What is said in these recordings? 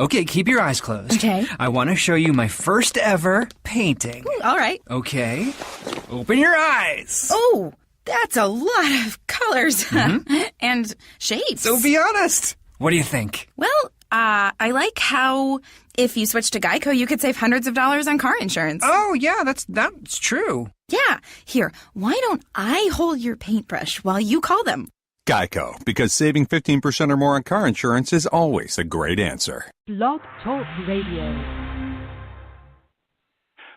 Okay, keep your eyes closed. Okay. I want to show you my first ever painting. All right. Okay. Open your eyes. Oh, that's a lot of colors and shapes. So be honest. What do you think? Well, I like how if you switch to Geico, you could save hundreds of dollars on car insurance. Oh, yeah, that's true. Yeah. Here, why don't I hold your paintbrush while you call them? Geico, because saving 15% or more on car insurance is always a great answer. Blog Talk Radio.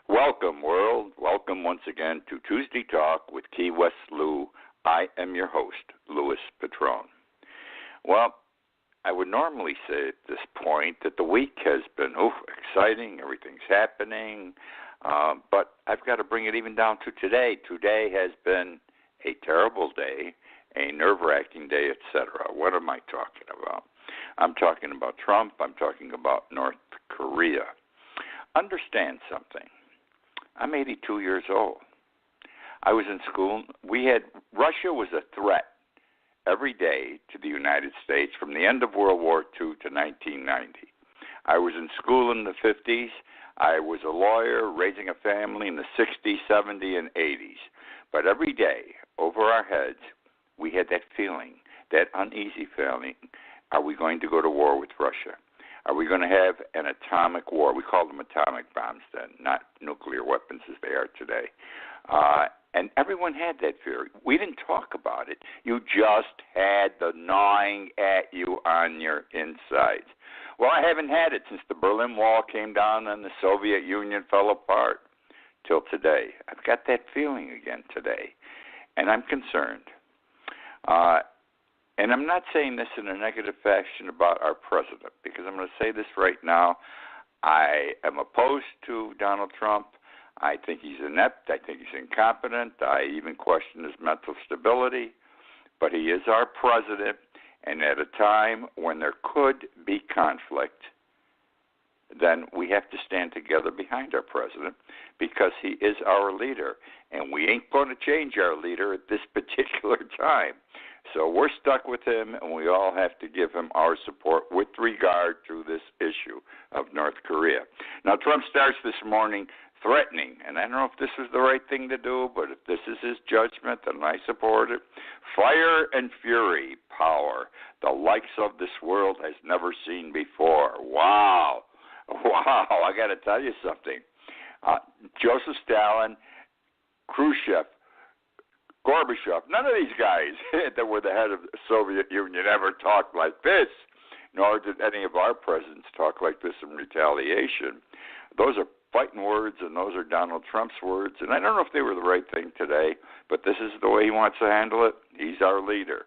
Welcome, world. Welcome once again to Tuesday Talk with Key West Lou. I am your host, Louis Patron. Well, I would normally say at this point that the week has been exciting, everything's happening, but I've got to bring it even down to today. Today has been a terrible day, a nerve-wracking day, etc. What am I talking about? I'm talking about Trump. I'm talking about North Korea. Understand something. I'm 82 years old. I was in school. Russia was a threat every day to the United States from the end of World War II to 1990. I was in school in the 50s. I was a lawyer raising a family in the 60s, 70s, and 80s. But every day, over our heads, we had that feeling, that uneasy feeling. Are we going to go to war with Russia? Are we going to have an atomic war? We called them atomic bombs then, not nuclear weapons as they are today. And everyone had that fear. We didn't talk about it. You just had the gnawing at you on your insides. Well, I haven't had it since the Berlin Wall came down and the Soviet Union fell apart till today. I've got that feeling again today, and I'm concerned. And I'm not saying this in a negative fashion about our president, because I'm going to say this right now. I am opposed to Donald Trump. I think he's inept. I think he's incompetent. I even question his mental stability. But he is our president, and at a time when there could be conflict, then we have to stand together behind our president because he is our leader. And we ain't going to change our leader at this particular time. So we're stuck with him, and we all have to give him our support with regard to this issue of North Korea. Now, Trump starts this morning threatening, and I don't know if this was the right thing to do, but if this is his judgment, then I support it. Fire and fury, power, the likes of this world has never seen before. Wow. I got to tell you something. Joseph Stalin, Khrushchev, Gorbachev, none of these guys that were the head of the Soviet Union ever talked like this, nor did any of our presidents talk like this in retaliation. Those are fighting words, and those are Donald Trump's words, and I don't know if they were the right thing today, but this is the way he wants to handle it. He's our leader.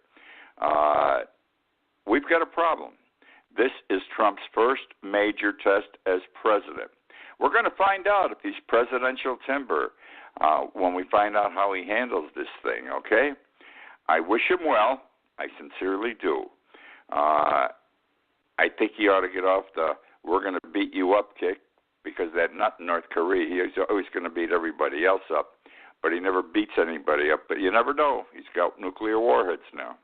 We've got a problem. This is Trump's first major test as president. We're going to find out if he's presidential timber when we find out how he handles this thing, okay? I wish him well. I sincerely do. I think he ought to get off the we're going to beat you up kick, because that nut in North Korea, he's always going to beat everybody else up, but he never beats anybody up. But you never know. He's got nuclear warheads now.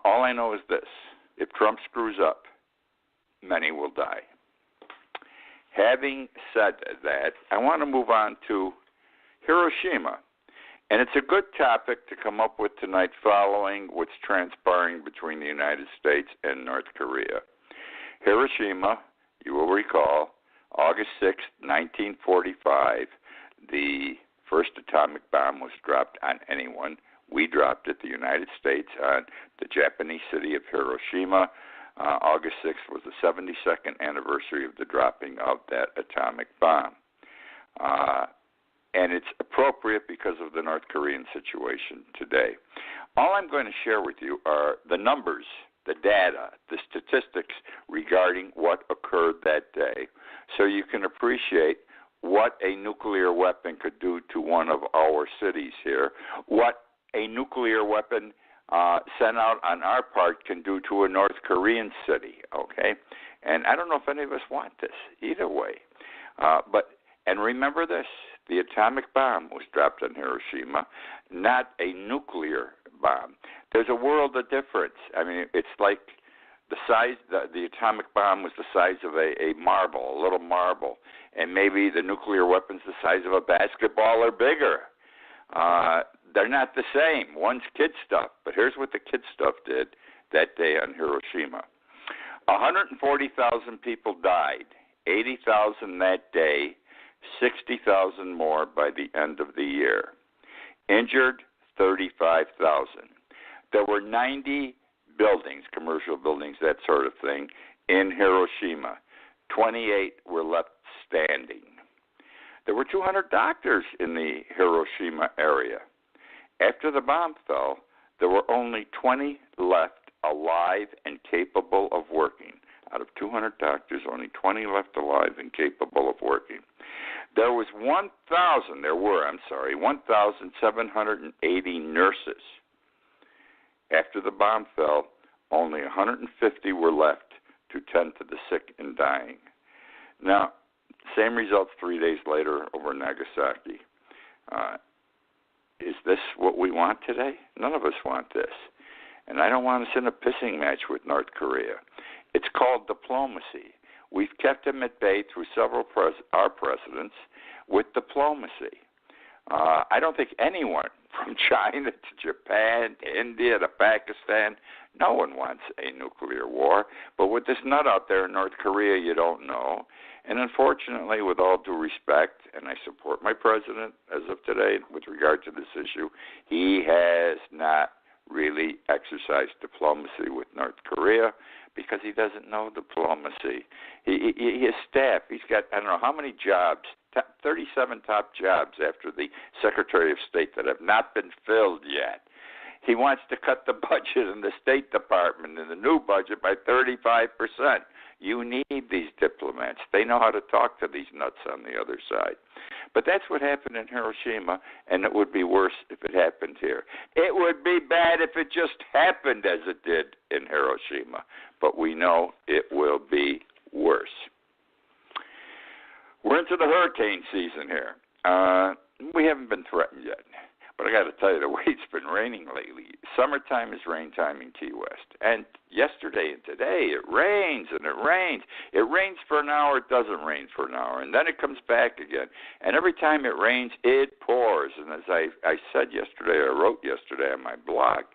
All I know is this. If Trump screws up, many will die. Having said that, I want to move on to Hiroshima. And it's a good topic to come up with tonight following what's transpiring between the United States and North Korea. Hiroshima, you will recall, August 6, 1945, the first atomic bomb was dropped on anyone. We dropped it, the United States, on the Japanese city of Hiroshima. August 6th was the 72nd anniversary of the dropping of that atomic bomb. And it's appropriate because of the North Korean situation today. All I'm going to share with you are the numbers, the data, the statistics regarding what occurred that day, so you can appreciate what a nuclear weapon could do to one of our cities here, what a nuclear weapon sent out on our part can do to a North Korean city, okay? And I don't know if any of us want this either way. And remember this, the atomic bomb was dropped on Hiroshima, not a nuclear bomb. There's a world of difference. I mean, it's like the atomic bomb was the size of a marble, a little marble, and maybe the nuclear weapon's the size of a basketball or bigger. They're not the same. One's kid stuff, but here's what the kid stuff did that day on Hiroshima. 140,000 people died, 80,000 that day, 60,000 more by the end of the year. Injured, 35,000. There were 90 buildings, commercial buildings, that sort of thing, in Hiroshima. 28 were left standing. There were 200 doctors in the Hiroshima area. After the bomb fell, there were only 20 left alive and capable of working. Out of 200 doctors, only 20 left alive and capable of working. There were 1,780 nurses. After the bomb fell, only 150 were left to tend to the sick and dying. Now, same results 3 days later over Nagasaki. Is this what we want today? None of us want this. And I don't want us in a pissing match with North Korea. It's called diplomacy. We've kept them at bay through several our presidents with diplomacy. I don't think anyone from China to Japan to India to Pakistan, no one wants a nuclear war. But with this nut out there in North Korea, you don't know. And unfortunately, with all due respect, and I support my president as of today with regard to this issue, he has not really exercised diplomacy with North Korea because he doesn't know diplomacy. His staff, he's got, I don't know how many jobs, 37 top jobs after the Secretary of State that have not been filled yet. He wants to cut the budget in the State Department in the new budget by 35%. You need these diplomats. They know how to talk to these nuts on the other side. But that's what happened in Hiroshima, and it would be worse if it happened here. It would be bad if it just happened as it did in Hiroshima, but we know it will be worse. We're into the hurricane season here. We haven't been threatened yet. But I got to tell you, the way it's been raining lately, summertime is rain time in Key West. And yesterday and today, it rains and it rains. It rains for an hour, it doesn't rain for an hour, and then it comes back again. And every time it rains, it pours. And as I said yesterday, I wrote yesterday on my blog,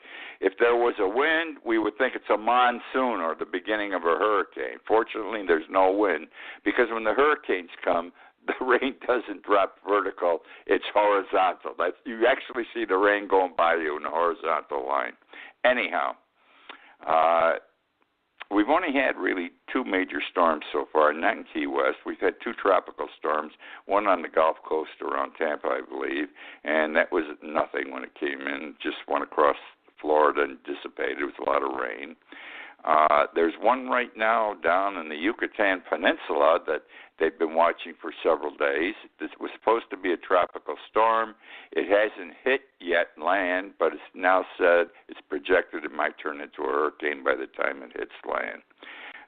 if there was a wind, we would think it's a monsoon or the beginning of a hurricane. Fortunately, there's no wind, because when the hurricanes come, the rain doesn't drop vertical, it's horizontal. You actually see the rain going by you in a horizontal line. Anyhow, we've only had really two major storms so far, not in Key West. We've had two tropical storms, one on the Gulf Coast around Tampa, I believe, and that was nothing when it came in, just went across Florida and dissipated. It was a lot of rain. There's one right now down in the Yucatan Peninsula that they've been watching for several days. This was supposed to be a tropical storm. It hasn't hit yet land, but it's now said it's projected it might turn into a hurricane by the time it hits land.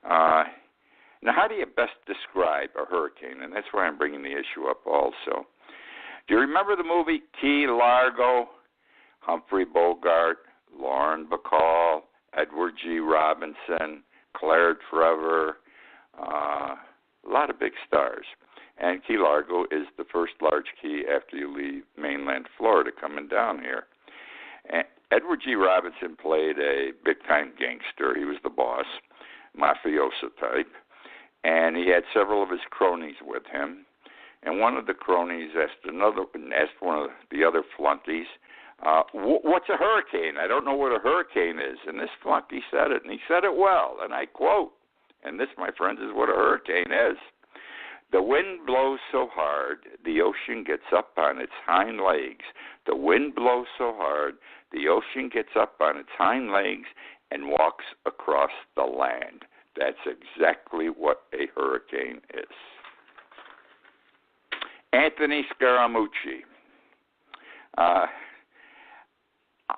Now, how do you best describe a hurricane? And that's why I'm bringing the issue up also. Do you remember the movie Key Largo? Humphrey Bogart, Lauren Bacall, Edward G. Robinson, Claire Trevor, a lot of big stars. And Key Largo is the first large key after you leave mainland Florida coming down here. And Edward G. Robinson played a big-time gangster. He was the boss, mafioso type. And he had several of his cronies with him. And one of the cronies asked one of the other flunkies, what's a hurricane? I don't know what a hurricane is. And this flunky said it, and he said it well, and I quote, and this, my friends, is what a hurricane is. The wind blows so hard, the ocean gets up on its hind legs. The wind blows so hard, the ocean gets up on its hind legs and walks across the land. That's exactly what a hurricane is. Anthony Scaramucci.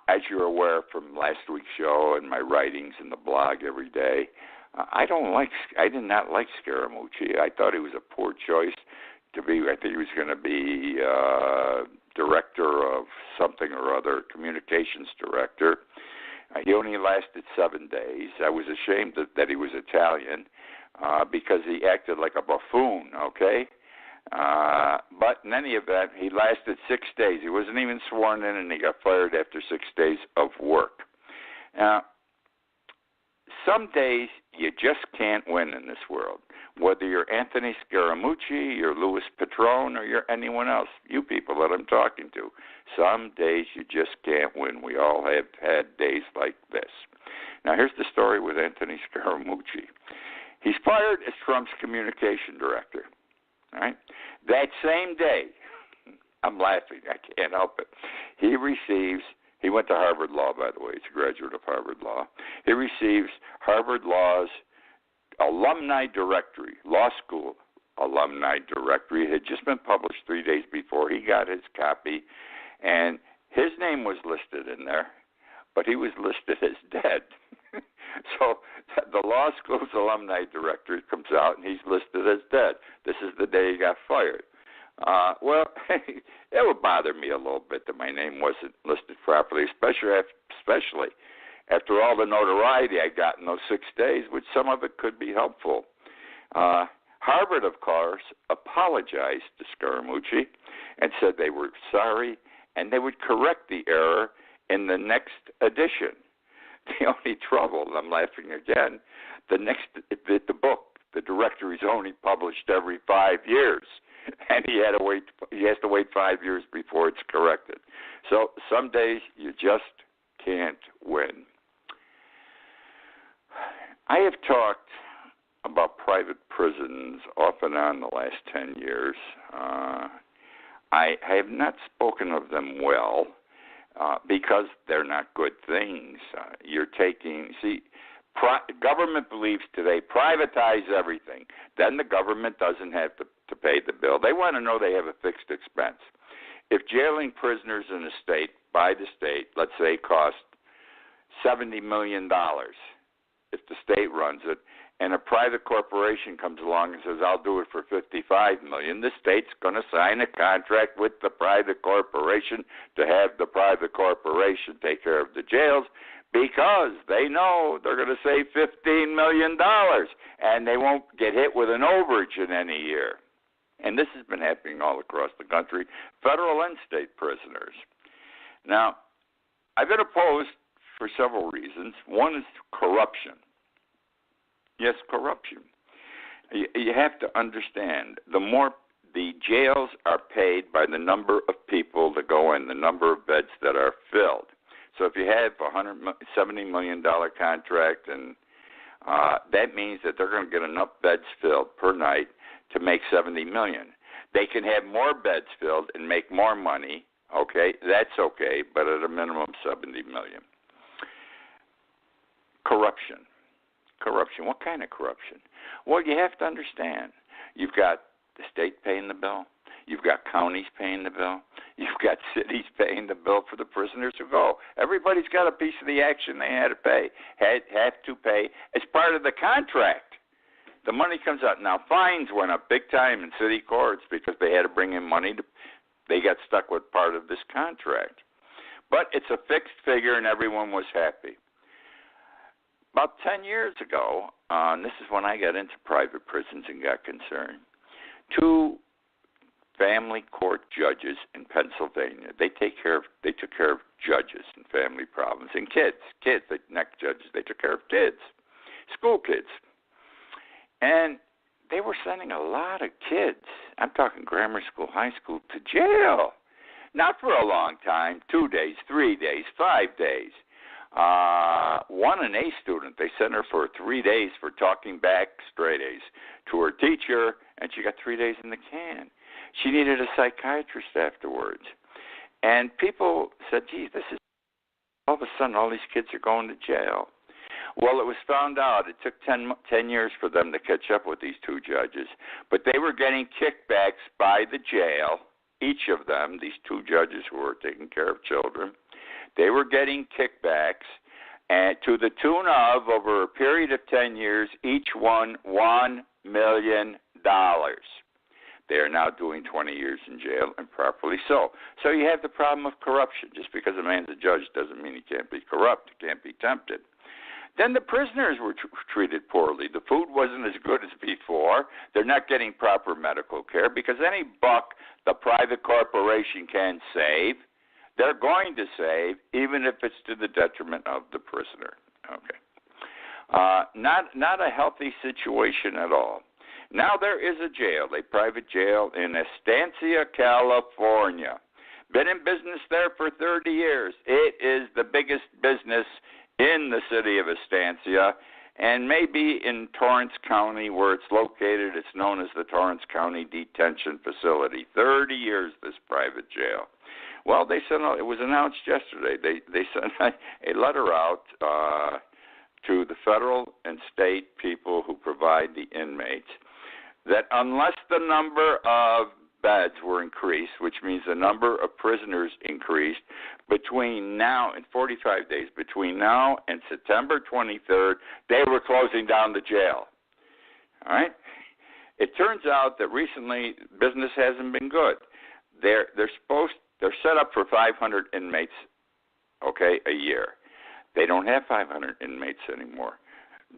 As you're aware from last week's show and my writings in the blog every day, I did not like Scaramucci. I thought he was a poor choice to be. I think he was going to be director of something or other, communications director. He only lasted 7 days. I was ashamed that he was Italian because he acted like a buffoon, okay? But in any event, he lasted 6 days. He wasn't even sworn in, and he got fired after 6 days of work. Now, some days you just can't win in this world. Whether you're Anthony Scaramucci, you're Louis Petrone, or you're anyone else, you people that I'm talking to, some days you just can't win. We all have had days like this. Now, here's the story with Anthony Scaramucci. He's fired as Trump's communication director. All right? That same day, I'm laughing, I can't help it, he went to Harvard Law, by the way. He's a graduate of Harvard Law. He receives Harvard Law's alumni directory, law school alumni directory. It had just been published 3 days before. He got his copy, and his name was listed in there, but he was listed as dead. So the law school's alumni directory comes out, and he's listed as dead. This is the day he got fired. Well, it would bother me a little bit that my name wasn't listed properly, especially after all the notoriety I got in those 6 days, which some of it could be helpful. Harvard, of course, apologized to Scaramucci and said they were sorry and they would correct the error in the next edition. The only trouble, and I'm laughing again, the book, the directory is only published every 5 years. And he has to wait 5 years before it's corrected. So some days you just can't win. I have talked about private prisons off and on the last 10 years. I have not spoken of them well because they're not good things. Government believes today, privatize everything. Then the government doesn't have to pay the bill. They want to know they have a fixed expense. If jailing prisoners in a state, by the state, let's say cost $70 million, if the state runs it, and a private corporation comes along and says, I'll do it for $55 million, the state's going to sign a contract with the private corporation to have the private corporation take care of the jails, because they know they're going to save $15 million and they won't get hit with an overage in any year. And this has been happening all across the country, federal and state prisoners. Now, I've been opposed for several reasons. One is corruption. Yes, corruption. You have to understand, the jails are paid by the number of people that go in, the number of beds that are filled. So if you have a $170 million contract, and that means that they're going to get enough beds filled per night to make $70 million. They can have more beds filled and make more money. Okay, that's okay, but at a minimum $70 million. Corruption. What kind of corruption? Well, you have to understand. You've got the state paying the bill. You've got counties paying the bill. You've got cities paying the bill for the prisoners who go. Everybody's got a piece of the action they have to pay as part of the contract. The money comes out. Now, fines went up big time in city courts because they had to bring in money. They got stuck with part of this contract. But it's a fixed figure, and everyone was happy. About 10 years ago, and this is when I got into private prisons and got concerned, 2 family court judges in Pennsylvania. They took care of judges and family problems and kids. They not judges. They took care of kids, school kids, and they were sending a lot of kids. I'm talking grammar school, high school, to jail. Not for a long time. 2 days, 3 days, 5 days. An A student, they sent her for 3 days for talking back straight A's to her teacher, and she got 3 days in the can. She needed a psychiatrist afterwards. And people said, geez, this is all of a sudden all these kids are going to jail. Well, it was found out. It took 10 years for them to catch up with these 2 judges. But they were getting kickbacks by the jail, each of them, these 2 judges who were taking care of children. They were getting kickbacks and to the tune of, over a period of 10 years, each one $1 million. They are now doing 20 years in jail, and properly so. So you have the problem of corruption. Just because a man's a judge doesn't mean he can't be corrupt, he can't be tempted. Then the prisoners were treated poorly. The food wasn't as good as before. They're not getting proper medical care because any buck the private corporation can save, they're going to save, even if it's to the detriment of the prisoner. Okay. Not a healthy situation at all. Now there is a jail, a private jail in Estancia, California. Been in business there for 30 years. It is the biggest business in the city of Estancia, and maybe in Torrance County where it's located, it's known as the Torrance County Detention Facility. 30 years, this private jail. Well, they sent out, it was announced yesterday, they sent a letter out to the federal and state people who provide the inmates that unless the number of beds were increased, which means the number of prisoners increased between now and 45 days, between now and September 23rd, they were closing down the jail. All right? It turns out that recently business hasn't been good. They're set up for 500 inmates, okay, a year. They don't have 500 inmates anymore.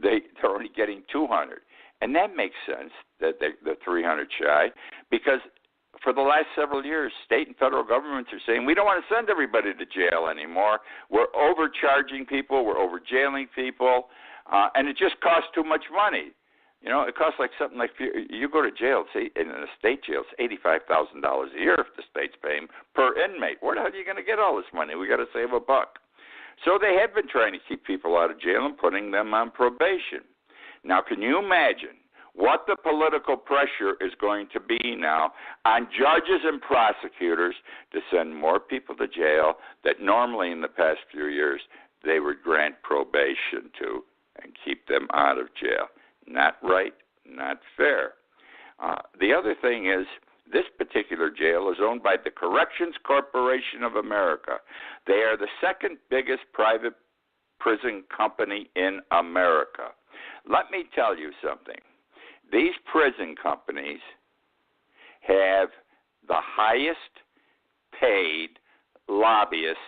They're only getting 200. And that makes sense that they're 300 shy because for the last several years, state and federal governments are saying, we don't want to send everybody to jail anymore. We're overcharging people. We're overjailing people. And it just costs too much money. You know, it costs like something like, you go to jail, say, in a state jail, it's $85,000 a year if the state's paying per inmate. Where the hell are you going to get all this money? We got to save a buck. So they have been trying to keep people out of jail and putting them on probation. Now, can you imagine what the political pressure is going to be now on judges and prosecutors to send more people to jail that normally in the past few years they would grant probation to and keep them out of jail? Not right, not fair. The other thing is, this particular jail is owned by the Corrections Corporation of America. They are the second biggest private prison company in America. Let me tell you something. These prison companies have the highest paid lobbyists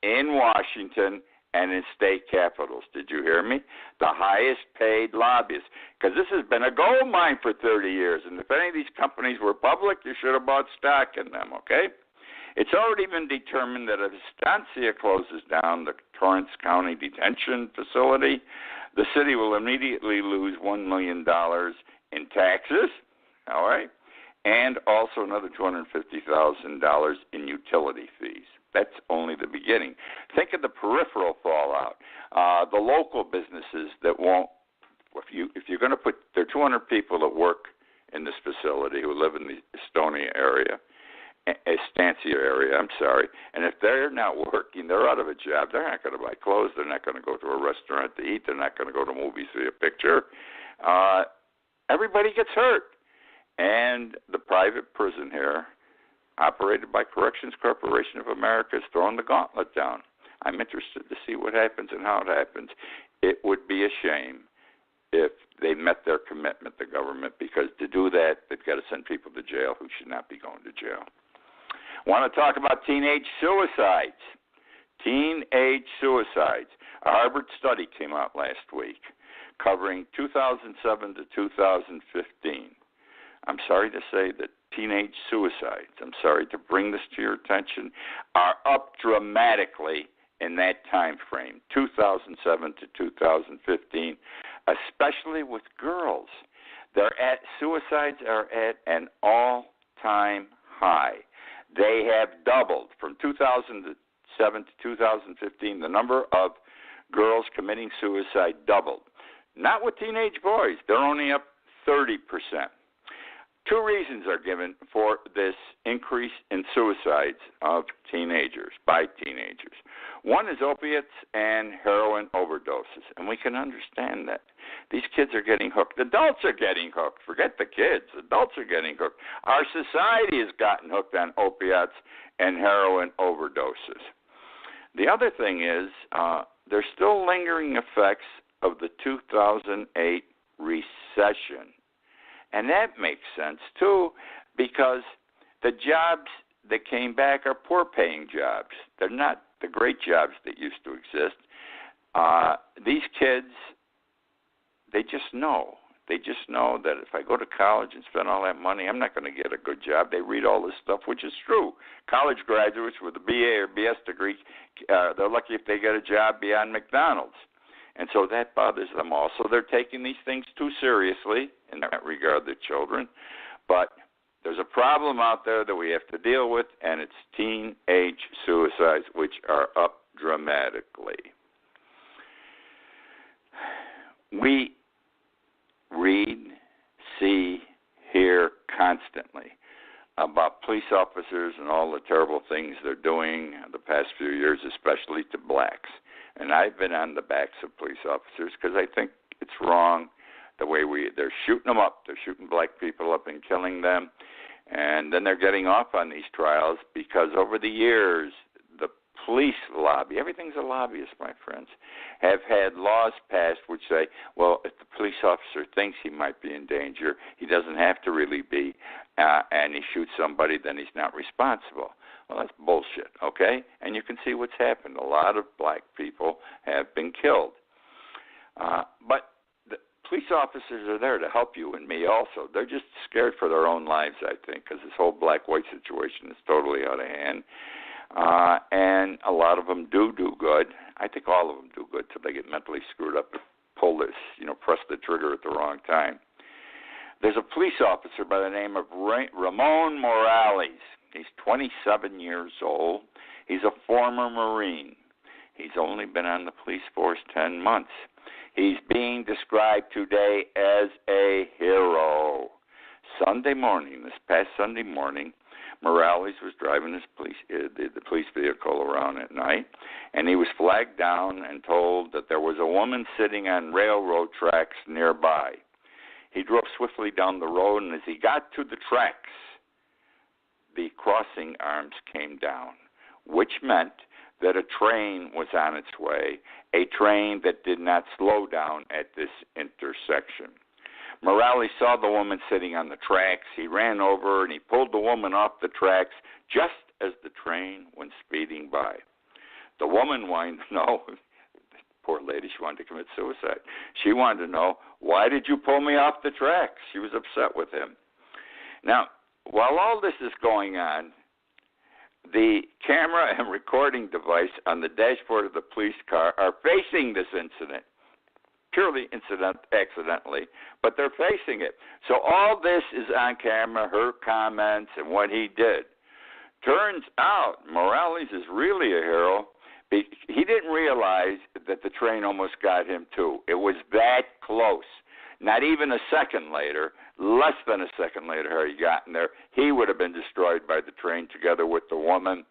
in Washington and in state capitals. Did you hear me? The highest paid lobbyists. Because this has been a gold mine for 30 years. And if any of these companies were public, you should have bought stock in them, okay? It's already been determined that if Estancia closes down the Torrance County Detention Facility, the city will immediately lose $1 million in taxes, all right, and also another $250,000 in utility fees. That's only the beginning. Think of the peripheral fallout. The local businesses that won't, if you're going to put, there are 200 people that work in this facility who live in the Estancia area, and if they're not working, they're out of a job. They're not going to buy clothes. They're not going to go to a restaurant to eat. They're not going to go to movies, see a picture. Everybody gets hurt. And the private prison here, operated by Corrections Corporation of America, is throwing the gauntlet down. I'm interested to see what happens and how it happens. It would be a shame if they met their commitment, the government, because to do that, they've got to send people to jail who should not be going to jail. Want to talk about teenage suicides. Teenage suicides. A Harvard study came out last week covering 2007 to 2015. I'm sorry to say that teenage suicides, I'm sorry to bring this to your attention, are up dramatically in that time frame, 2007 to 2015, especially with girls. Suicides are at an all-time high. They have doubled from 2007 to 2015. The number of girls committing suicide doubled. Not with teenage boys. They're only up 30%. Two reasons are given for this increase in suicides of teenagers, by teenagers. One is opiates and heroin overdoses, and we can understand that. These kids are getting hooked. Adults are getting hooked. Forget the kids. Adults are getting hooked. Our society has gotten hooked on opiates and heroin overdoses. The other thing is there's still lingering effects of the 2008 recession. And that makes sense, too. because the jobs that came back are poor-paying jobs. They're not the great jobs that used to exist. These kids, they just know. They just know that if I go to college and spend all that money, I'm not going to get a good job. They read all this stuff, which is true. College graduates with a BA or BS degree, they're lucky if they get a job beyond McDonald's. And so that bothers them also. They're taking these things too seriously in that regard, the children. But there's a problem out there that we have to deal with, and it's teenage suicides, which are up dramatically. We read, see, hear constantly about police officers and all the terrible things they're doing the past few years, especially to blacks. And I've been on the backs of police officers because I think it's wrong the way they're shooting them up. They're shooting black people up and killing them. And then they're getting off on these trials because over the years, the police lobby, everything's a lobbyist, my friends, have had laws passed which say, well, if the police officer thinks he might be in danger, he doesn't have to really be, and he shoots somebody, then he's not responsible. Well, that's bullshit, okay? And you can see what's happened. A lot of black people have been killed. But the police officers are there to help you and me also. They're just scared for their own lives, I think, because this whole black-white situation is totally out of hand. And a lot of them do good. I think all of them do good till they get mentally screwed up and pull this, press the trigger at the wrong time. There's a police officer by the name of Ramon Morales. He's 27 years old. He's a former Marine. He's only been on the police force 10 months. He's being described today as a hero. This past Sunday morning, Morales was driving the police vehicle around at night, and he was flagged down and told that there was a woman sitting on railroad tracks nearby. He drove swiftly down the road, and as he got to the tracks, the crossing arms came down, which meant that a train was on its way, a train that did not slow down at this intersection. Morales saw the woman sitting on the tracks. He ran over and he pulled the woman off the tracks just as the train went speeding by. The woman wanted to know, poor lady, she wanted to commit suicide. She wanted to know, why did you pull me off the tracks? She was upset with him. Now, while all this is going on, the camera and recording device on the dashboard of the police car are facing this incident, purely accidentally, but they're facing it. So all this is on camera, her comments and what he did. Turns out Morales is really a hero. He didn't realize that the train almost got him too. It was that close. Not even a second later, less than a second later had he gotten there, he would have been destroyed by the train together with the woman.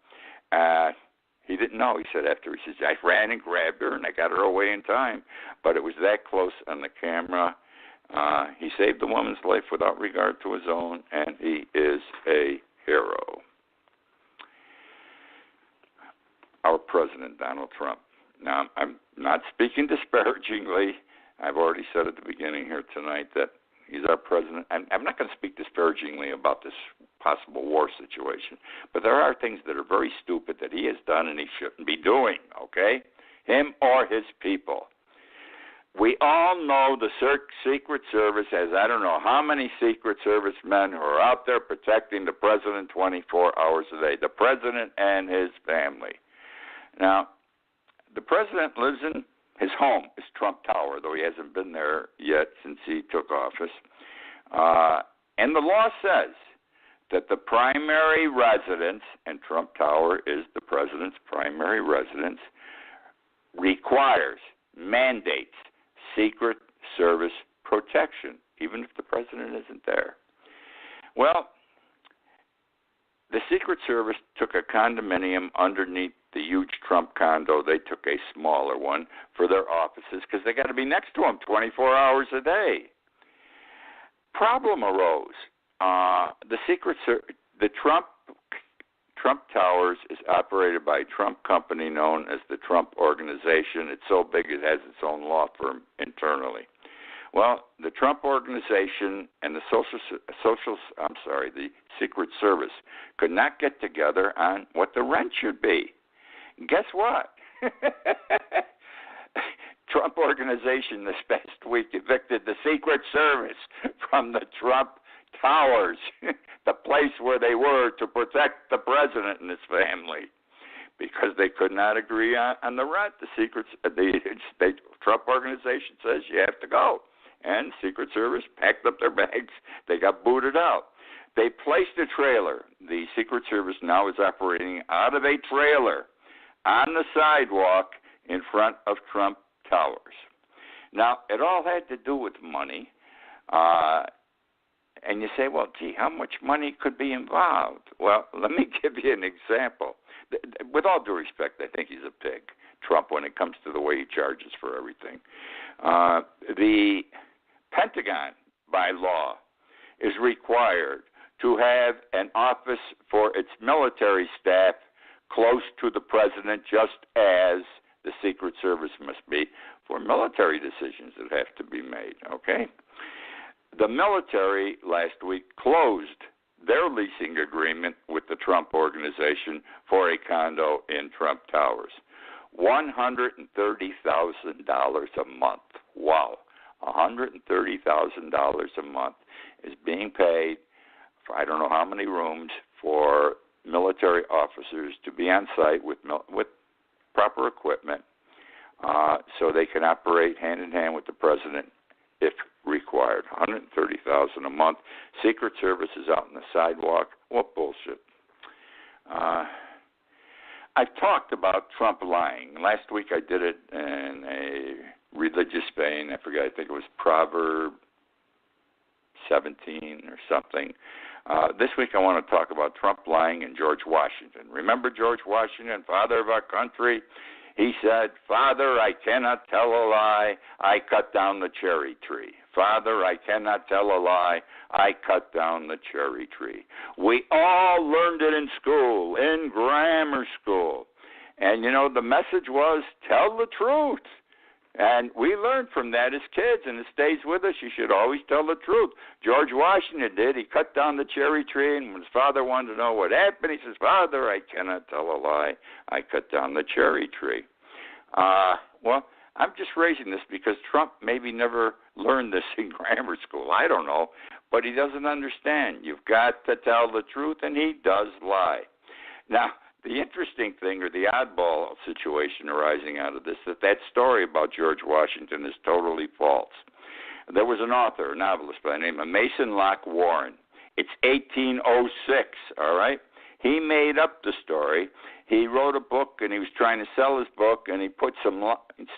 He didn't know. He said after, he says, I ran and grabbed her and I got her away in time. But it was that close on the camera. He saved the woman's life without regard to his own, and he is a hero. Our president, Donald Trump. Now, I'm not speaking disparagingly. I've already said at the beginning here tonight that he's our president. I'm not going to speak disparagingly about this possible war situation, but there are things that are very stupid that he has done and he shouldn't be doing, okay? Him or his people. We all know the Secret Service has, I don't know how many Secret Service men who are out there protecting the president 24 hours a day, the president and his family. Now, the president lives in his home, is Trump Tower, though he hasn't been there yet since he took office. And the law says that the primary residence, and Trump Tower is the president's primary residence, mandates Secret Service protection, even if the president isn't there. Well, the Secret Service took a condominium underneath the huge Trump condo. They took a smaller one for their offices because they got to be next to him 24 hours a day. Problem arose. The Trump Towers is operated by a Trump company known as the Trump Organization. It's so big it has its own law firm internally. Well, the Trump Organization and the the Secret Service could not get together on what the rent should be. Guess what? Trump Organization this past week evicted the Secret Service from the Trump Towers, the place where they were to protect the president and his family, because they could not agree on the rent. The Trump Organization says you have to go, and Secret Service packed up their bags. They got booted out. They placed a trailer. The Secret Service now is operating out of a trailer on the sidewalk in front of Trump Towers. Now, it all had to do with money. And you say, well, gee, how much money could be involved? Well, let me give you an example. With all due respect, I think he's a pig, Trump, when it comes to the way he charges for everything. The Pentagon, by law, is required to have an office for its military staff close to the president, just as the Secret Service must be for military decisions that have to be made, okay? The military last week closed their leasing agreement with the Trump Organization for a condo in Trump Towers. $130,000 a month. Wow. $130,000 a month is being paid for I don't know how many rooms for military officers to be on site with proper equipment so they can operate hand in hand with the president if required. $130,000 a month. Secret Service is out on the sidewalk. What bullshit. I've talked about Trump lying. Last week I did it in a religious vein. I forget, I think it was Proverbs 17 or something. This week I want to talk about Trump lying and George Washington. Remember George Washington, father of our country? He said, "Father, I cannot tell a lie. I cut down the cherry tree. Father, I cannot tell a lie. I cut down the cherry tree." We all learned it in school, in grammar school. And, the message was, tell the truth. And we learned from that as kids, and it stays with us. You should always tell the truth. George Washington did. He cut down the cherry tree, and when his father wanted to know what happened, he says, "Father, I cannot tell a lie. I cut down the cherry tree." Well, I'm just raising this because Trump maybe never learned this in grammar school. I don't know. But he doesn't understand. You've got to tell the truth, and he does lie. Now, the interesting thing, or the oddball situation arising out of this, that story about George Washington is totally false. There was an author, a novelist by the name of Mason Locke Warren. It's 1806, all right? He made up the story. He wrote a book, and he was trying to sell his book, and he put some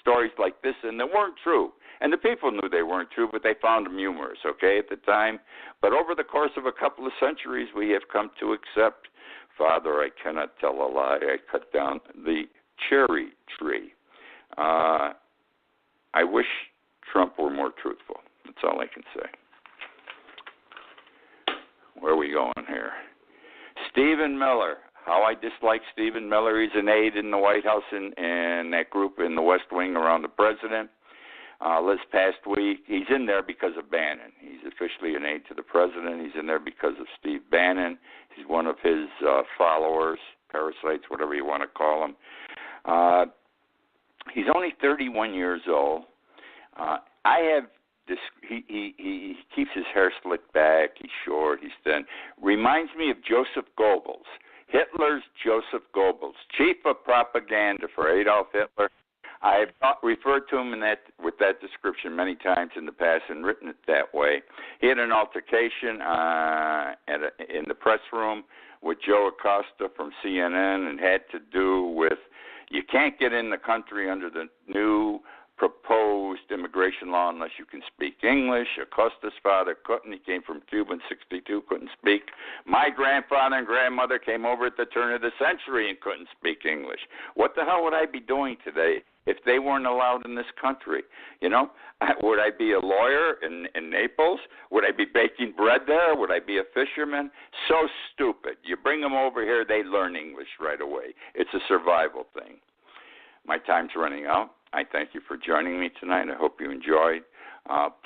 stories like this in that weren't true. And the people knew they weren't true, but they found them humorous, okay, at the time. But over the course of a couple of centuries, we have come to accept, "Father, I cannot tell a lie. I cut down the cherry tree." I wish Trump were more truthful. That's all I can say. Where are we going here? Stephen Miller. How I dislike Stephen Miller. He's an aide in the White House and that group in the West Wing around the president. This past week, he's in there because of Bannon. He's officially an aide to the president. He's in there because of Steve Bannon. He's one of his followers, parasites, whatever you want to call him. He's only 31 years old. I have this. He keeps his hair slicked back. He's short. He's thin. Reminds me of Joseph Goebbels, Hitler's Joseph Goebbels, chief of propaganda for Adolf Hitler. I have referred to him with that description many times in the past and written it that way. He had an altercation in the press room with Joe Acosta from CNN, and had to do with you can't get in the country under the new proposed immigration law unless you can speak English. Acosta's father couldn't. He came from Cuba in 1962, couldn't speak. My grandfather and grandmother came over at the turn of the century and couldn't speak English. What the hell would I be doing today if they weren't allowed in this country? Would I be a lawyer in Naples? Would I be baking bread there? Would I be a fisherman? So stupid. You bring them over here, they learn English right away. It's a survival thing. My time's running out. I thank you for joining me tonight. I hope you enjoyed.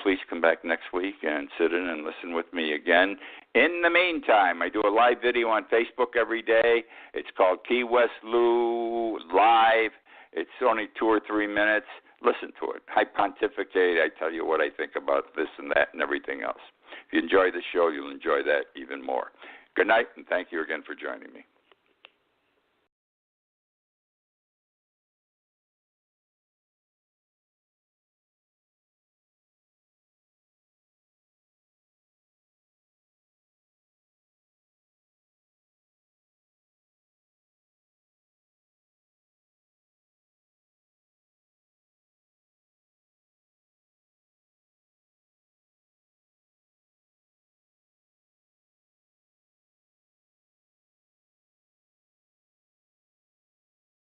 Please come back next week and sit in and listen with me again. In the meantime, I do a live video on Facebook every day. It's called Key West Lou Live. It's only 2 or 3 minutes. Listen to it. I pontificate. I tell you what I think about this and that and everything else. If you enjoy the show, you'll enjoy that even more. Good night, and thank you again for joining me.